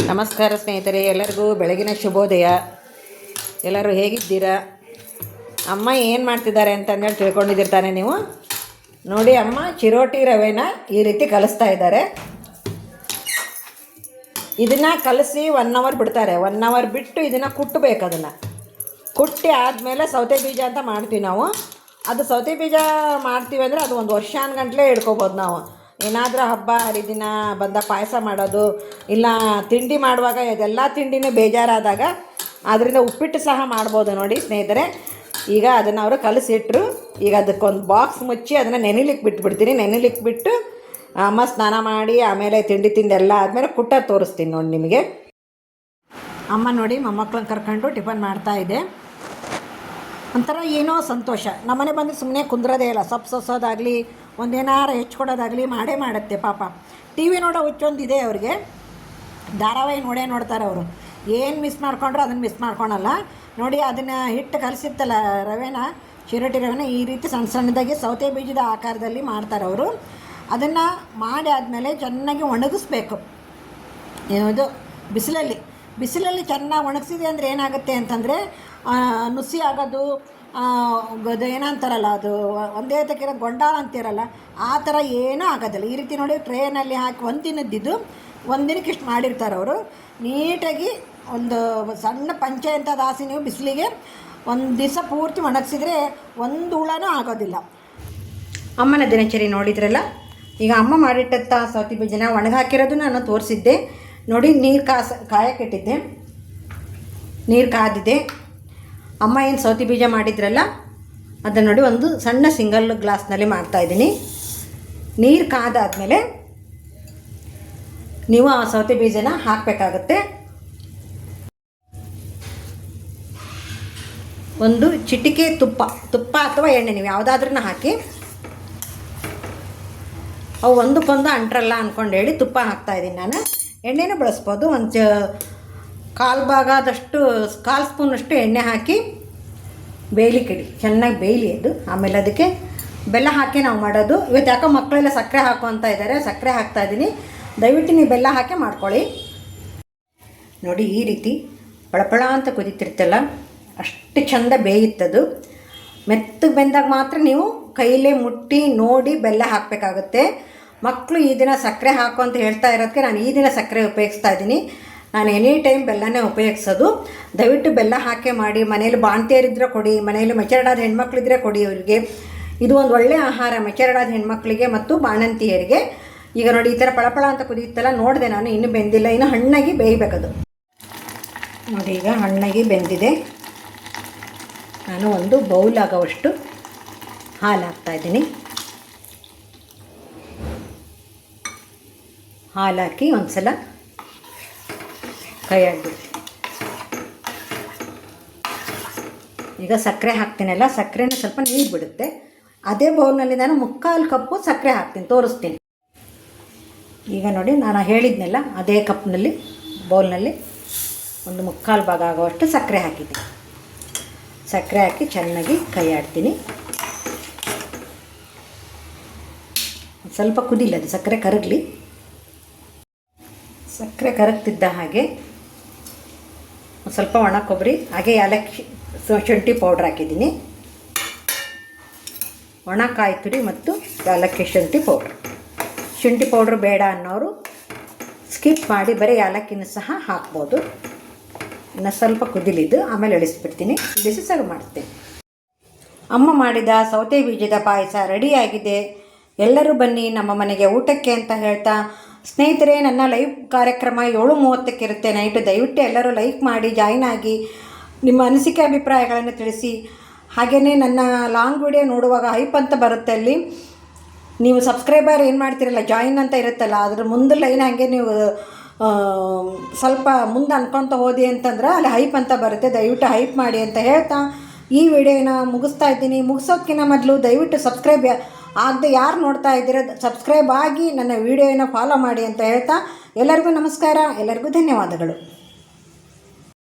ನಮಸ್ಕಾರ ಸ್ನೇಹಿತರೆ, ಎಲ್ಲರಿಗೂ ಬೆಳಗಿನ ಶುಭೋದಯ. ಎಲ್ಲರೂ ಹೇಗಿದ್ದೀರಾ? ಅಮ್ಮ ಏನು ಮಾಡ್ತಿದ್ದಾರೆ ಅಂತಂದೇಳಿ ತಿಳ್ಕೊಂಡಿದ್ದಿರ್ತಾನೆ ನೀವು. ನೋಡಿ, ಅಮ್ಮ ಚಿರೋಟಿ ರವೆನ ಈ ರೀತಿ ಕಲಿಸ್ತಾ ಇದ್ದಾರೆ. ಇದನ್ನು ಕಲಸಿ 1 ಅವರ್ ಬಿಡ್ತಾರೆ. 1 ಅವರ್ ಬಿಟ್ಟು ಇದನ್ನು ಕುಟ್ಟಬೇಕು. ಅದನ್ನು ಕುಟ್ಟಿ ಆದಮೇಲೆ ಸೌತೆ ಬೀಜ ಅಂತ ಮಾಡ್ತೀವಿ ನಾವು. ಅದು ಸೌತೆ ಬೀಜ ಮಾಡ್ತೀವಿ ಅಂದರೆ ಅದು 1 ವರ್ಷಾನುಗಂಟ್ಲೆ ಇಟ್ಕೋಬೋದು ನಾವು. ಏನಾದರೂ ಹಬ್ಬ ಹರಿದಿನ ಬಂದ ಪಾಯಸ ಮಾಡೋದು, ಇಲ್ಲ ತಿಂಡಿ ಮಾಡುವಾಗ ಇದೆಲ್ಲ ತಿಂಡಿನೂ ಬೇಜಾರಾದಾಗ ಅದರಿಂದ ಉಪ್ಪಿಟ್ಟು ಸಹ ಮಾಡ್ಬೋದು. ನೋಡಿ ಸ್ನೇಹಿತರೆ, ಈಗ ಅದನ್ನು ಅವರು ಕಲಸಿಟ್ರು. ಈಗ ಅದಕ್ಕೊಂದು ಬಾಕ್ಸ್ ಮುಚ್ಚಿ ಅದನ್ನು ನೆನಿಲಿಕ್ಕೆ ಬಿಟ್ಬಿಡ್ತೀನಿ. ನೆನಿಲಿಕ್ಕೆ ಬಿಟ್ಟು ಅಮ್ಮ ಸ್ನಾನ ಮಾಡಿ ಆಮೇಲೆ ತಿಂಡಿ ತಿಂದೆಲ್ಲ ಆದಮೇಲೆ ಕುಟ್ಟ ತೋರಿಸ್ತೀನಿ ನೋಡಿ ನಿಮಗೆ. ಅಮ್ಮ ನೋಡಿ ಮೊಮ್ಮಕ್ಕಳನ್ನ ಕರ್ಕೊಂಡು ಟಿಫನ್ ಮಾಡ್ತಾಯಿದ್ದೆ. ಒಂಥರ ಏನೋ ಸಂತೋಷ. ನಮ್ಮನೆ ಬಂದರೆ ಸುಮ್ಮನೆ ಕುಂದ್ರದೇ ಇಲ್ಲ. ಸೊಪ್ಪು ಸೋಸೋದಾಗಲಿ, ಒಂದೇನಾರು ಹೆಚ್ಕೊಡೋದಾಗಲಿ ಮಾಡೇ ಮಾಡುತ್ತೆ. ಪಾಪ ಟಿ ವಿ ನೋಡೋ ಹುಚ್ಚೊಂದಿದೆ ಅವ್ರಿಗೆ. ಧಾರಾವಾಹಿ ನೋಡ್ತಾರೆ ಅವರು. ಏನು ಮಿಸ್ ಮಾಡ್ಕೊಂಡ್ರು ಅದನ್ನು ಮಿಸ್ ಮಾಡ್ಕೊಳಲ್ಲ. ನೋಡಿ, ಅದನ್ನು ಹಿಟ್ಟು ಕಲಸಿತ್ತಲ್ಲ ರವೆನ, ಚಿರೋಟಿ ರವೆನ ಈ ರೀತಿ ಸಣ್ಣ ಸಣ್ಣದಾಗಿ ಸೌತೆ ಬೀಜದ ಆಕಾರದಲ್ಲಿ ಮಾಡ್ತಾರೆ ಅವರು. ಅದನ್ನು ಮಾಡಿ ಆದಮೇಲೆ ಚೆನ್ನಾಗಿ ಒಣಗಿಸ್ಬೇಕು. ಇದು ಬಿಸಿಲಲ್ಲಿ ಚೆನ್ನಾಗಿ ಒಣಗಿಸಿದೆ ಅಂದರೆ ಏನಾಗುತ್ತೆ ಅಂತಂದರೆ ನುಸಿ ಆಗೋದು, ಅದು ಏನಂತಾರಲ್ಲ, ಅದು ಒಂದೇ ತಕ್ಕಿರೋ ಗೊಂಡಾಳ ಅಂತಿರಲ್ಲ, ಆ ಥರ ಏನೂ ಆಗೋದಿಲ್ಲ. ಈ ರೀತಿ ನೋಡಿ ಟ್ರೇನಲ್ಲಿ ಹಾಕಿ ಒಂದಿನಕ್ಕೆ ಇಷ್ಟು ಮಾಡಿರ್ತಾರೆ ಅವರು. ನೀಟಾಗಿ ಒಂದು ಸಣ್ಣ ಪಂಚೆ ಅಂತ ದಾಸಿ ನೀವು ಬಿಸಿಲಿಗೆ ಒಂದು ದಿವಸ ಪೂರ್ತಿ ಒಣಗಿಸಿದ್ರೆ ಒಂದು ಹುಳನೂ ಆಗೋದಿಲ್ಲ. ಅಮ್ಮನ ದಿನಚರಿ ನೋಡಿದ್ರಲ್ಲ. ಈಗ ಅಮ್ಮ ಮಾಡಿಟ್ಟಂಥ ಸೌತೆ ಬೀಜನ ಒಣಗಾಕಿರೋದು ನಾನು ತೋರಿಸಿದ್ದೆ ನೋಡಿ. ನೀರು ಕಾಯಕ್ಕಿಟ್ಟಿದ್ದೆ, ನೀರು ಕಾದಿದೆ. ಅಮ್ಮ ಏನು ಸೌತೆ ಬೀಜ ಮಾಡಿದ್ರಲ್ಲ ಅದನ್ನು ನೋಡಿ ಒಂದು ಸಣ್ಣ ಸಿಂಗಲ್ ಗ್ಲಾಸ್ನಲ್ಲಿ ಮಾಡ್ತಾಯಿದ್ದೀನಿ. ನೀರು ಕಾದಾದಮೇಲೆ ನೀವು ಆ ಸೌತೆ ಬೀಜನ ಹಾಕಬೇಕಾಗತ್ತೆ. ಒಂದು ಚಿಟಿಕೆ ತುಪ್ಪ ಅಥವಾ ಎಣ್ಣೆ ನೀವು ಯಾವುದಾದ್ರೂ ಹಾಕಿ. ಅವು ಒಂದಕ್ಕೊಂದು ಅಂಟ್ರಲ್ಲ ಅಂದ್ಕೊಂಡು ಹೇಳಿ ತುಪ್ಪ ಹಾಕ್ತಾಯಿದ್ದೀನಿ ನಾನು. ಎಣ್ಣೆನೂ ಬಳಸ್ಬೋದು. ಒಂದು ಕಾಲು ಸ್ಪೂನಷ್ಟು ಎಣ್ಣೆ ಹಾಕಿ ಬೇಯಲಿಕ್ಕಿಡಿ. ಚೆನ್ನಾಗಿ ಬೇಯಲಿ ಅದು. ಆಮೇಲೆ ಅದಕ್ಕೆ ಬೆಲ್ಲ ಹಾಕಿ ನಾವು ಮಾಡೋದು. ಇವತ್ತು ಯಾಕೋ ಮಕ್ಕಳೆಲ್ಲ ಸಕ್ಕರೆ ಹಾಕು ಅಂತ ಇದ್ದಾರೆ, ಸಕ್ಕರೆ ಹಾಕ್ತಾಯಿದ್ದೀನಿ. ದಯವಿಟ್ಟು ನೀವು ಬೆಲ್ಲ ಹಾಕಿ ಮಾಡ್ಕೊಳ್ಳಿ. ನೋಡಿ, ಈ ರೀತಿ ಪಳಪಳ ಅಂತ ಕುದೀತಿರ್ತಲ್ಲ, ಅಷ್ಟು ಚೆಂದ ಬೇಯುತ್ತದು. ಮೆತ್ತಗೆ ಬೆಂದಾಗ ಮಾತ್ರ ನೀವು ಕೈಲೇ ಮುಟ್ಟಿ ನೋಡಿ ಬೆಲ್ಲ ಹಾಕಬೇಕಾಗುತ್ತೆ. ಮಕ್ಕಳು ಈ ದಿನ ಸಕ್ಕರೆ ಹಾಕು ಅಂತ ಹೇಳ್ತಾ ಇರೋದಕ್ಕೆ ನಾನು ಈ ದಿನ ಸಕ್ಕರೆ ಉಪಯೋಗಿಸ್ತಾ ಇದ್ದೀನಿ. ನಾನು ಎನಿ ಟೈಮ್ ಬೆಲ್ಲನೇ ಉಪಯೋಗಿಸೋದು. ದಯವಿಟ್ಟು ಬೆಲ್ಲ ಹಾಕಿ ಮಾಡಿ. ಮನೇಲಿ ಬಾಣ್ತಿಯರಿದ್ದರೆ ಕೊಡಿ, ಮನೆಯಲ್ಲಿ ಮೆಚರ್ಡಾದ ಹೆಣ್ಮಕ್ಳಿದ್ರೆ ಕೊಡಿ ಅವರಿಗೆ. ಇದು ಒಂದು ಒಳ್ಳೆಯ ಆಹಾರ ಮೆಚರ್ಡಾದ ಹೆಣ್ಮಕ್ಳಿಗೆ ಮತ್ತು ಬಾಣಂತಿಯರಿಗೆ. ಈಗ ನೋಡಿ, ಈ ಥರ ಪಳಪಳ ಅಂತ ಕುದಿಯುತ್ತಲ್ಲ, ನೋಡಿದೆ ನಾನು, ಇನ್ನೂ ಬೆಂದಿಲ್ಲ, ಇನ್ನು ಹಣ್ಣಾಗಿ ಬೇಯಬೇಕದು. ನೋಡಿ, ಈಗ ಹಣ್ಣಾಗಿ ಬೆಂದಿದೆ. ನಾನು ಒಂದು ಬೌಲ್ ಆಗೋವಷ್ಟು ಹಾಲು ಹಾಕ್ತಾಯಿದ್ದೀನಿ. ಹಾಲು ಹಾಕಿ ಒಂದು ಸಲ ಕೈ ಆಡ್ಬಿಡ್ತೀನಿ. ಈಗ ಸಕ್ಕರೆ ಹಾಕ್ತೀನಲ್ಲ, ಸಕ್ಕರೆನ ಸ್ವಲ್ಪ ನೀರು ಬಿಡುತ್ತೆ. ಅದೇ ಬೌಲ್ನಲ್ಲಿ ನಾನು 3/4 ಕಪ್ಪು ಸಕ್ಕರೆ ಹಾಕ್ತೀನಿ, ತೋರಿಸ್ತೀನಿ. ಈಗ ನೋಡಿ, ನಾನು ಹೇಳಿದ್ನೆಲ್ಲ ಅದೇ ಕಪ್ನಲ್ಲಿ ಬೌಲ್ನಲ್ಲಿ ಒಂದು 3/4 ಭಾಗ ಆಗುವಷ್ಟು ಸಕ್ಕರೆ ಹಾಕಿದ್ದೀನಿ. ಸಕ್ಕರೆ ಹಾಕಿ ಚೆನ್ನಾಗಿ ಕೈ ಆಡ್ತೀನಿ. ಸ್ವಲ್ಪ ಕುದಿಲ್ಲ, ಅದು ಸಕ್ಕರೆ ಕರಗಲಿ. ಸಕ್ಕರೆ ಕರಗ್ತಿದ್ದ ಹಾಗೆ ಸ್ವಲ್ಪ ಒಣ ಕೊಬ್ಬರಿ, ಹಾಗೆ ಏಲಕ್ಕಿ, ಶುಂಠಿ ಪೌಡ್ರ್ ಹಾಕಿದ್ದೀನಿ. ಒಣ ಕಾಯಿ ತುರಿ ಮತ್ತು ಏಲಕ್ಕಿ ಶುಂಠಿ ಪೌಡ್ರ್ ಬೇಡ ಅನ್ನೋರು ಸ್ಕಿಪ್ ಮಾಡಿ ಬರೀ ಏಲಕ್ಕಿನೂ ಸಹ ಹಾಕ್ಬೋದು. ಇನ್ನು ಸ್ವಲ್ಪ ಕುದಿಲಿದ್ದು ಆಮೇಲೆ ಇಳಿಸ್ಬಿಡ್ತೀನಿ. ಬಿಸಿ ಸರ್ವ್ ಮಾಡ್ತೀನಿ. ಅಮ್ಮ ಮಾಡಿದ ಸೌತೆ ಬೀಜದ ಪಾಯಸ ರೆಡಿಯಾಗಿದೆ. ಎಲ್ಲರೂ ಬನ್ನಿ ನಮ್ಮ ಮನೆಗೆ ಊಟಕ್ಕೆ ಅಂತ ಹೇಳ್ತಾ, ಸ್ನೇಹಿತರೆ, ನನ್ನ ಲೈವ್ ಕಾರ್ಯಕ್ರಮ 7:30ಕ್ಕೆ ಇರುತ್ತೆ ನೈಟು. ದಯವಿಟ್ಟು ಎಲ್ಲರೂ ಲೈಕ್ ಮಾಡಿ ಜಾಯ್ನ್ ಆಗಿ ನಿಮ್ಮ ಅನಿಸಿಕೆ ಅಭಿಪ್ರಾಯಗಳನ್ನು ತಿಳಿಸಿ. ಹಾಗೆಯೇ ನನ್ನ ಲಾಂಗ್ ವಿಡಿಯೋ ನೋಡುವಾಗ ಹೈಪ್ ಅಂತ ಬರುತ್ತೆ, ಅಲ್ಲಿ ನೀವು ಸಬ್ಸ್ಕ್ರೈಬರ್ ಏನು ಮಾಡ್ತಿರಲ್ಲ, ಜಾಯಿನ್ ಅಂತ ಇರುತ್ತಲ್ಲ, ಅದ್ರ ಮುಂದೆ ಲೈನ್ ಹಾಗೆ ನೀವು ಸ್ವಲ್ಪ ಮುಂದೆ ಅನ್ಕೊತ ಹೋದಿ ಅಂತಂದ್ರೆ ಅಲ್ಲಿ ಹೈಪ್ ಅಂತ ಬರುತ್ತೆ. ದಯವಿಟ್ಟು ಹೈಪ್ ಮಾಡಿ ಅಂತ ಹೇಳ್ತಾ ಈ ವಿಡಿಯೋನ ಮುಗಿಸ್ತಾ ಇದ್ದೀನಿ. ಮುಗಿಸೋದಕ್ಕಿಂತ ಮೊದಲು ದಯವಿಟ್ಟು ಸಬ್ಸ್ಕ್ರೈಬ್ ಆಗದೆ ಯಾರು ನೋಡ್ತಾ ಇದ್ದೀರ, ಸಬ್ಸ್ಕ್ರೈಬ್ ಆಗಿ ನನ್ನ ವಿಡಿಯೋನ ಫಾಲೋ ಮಾಡಿ ಅಂತ ಹೇಳ್ತಾ ಎಲ್ಲರಿಗೂ ನಮಸ್ಕಾರ, ಎಲ್ಲರಿಗೂ ಧನ್ಯವಾದಗಳು.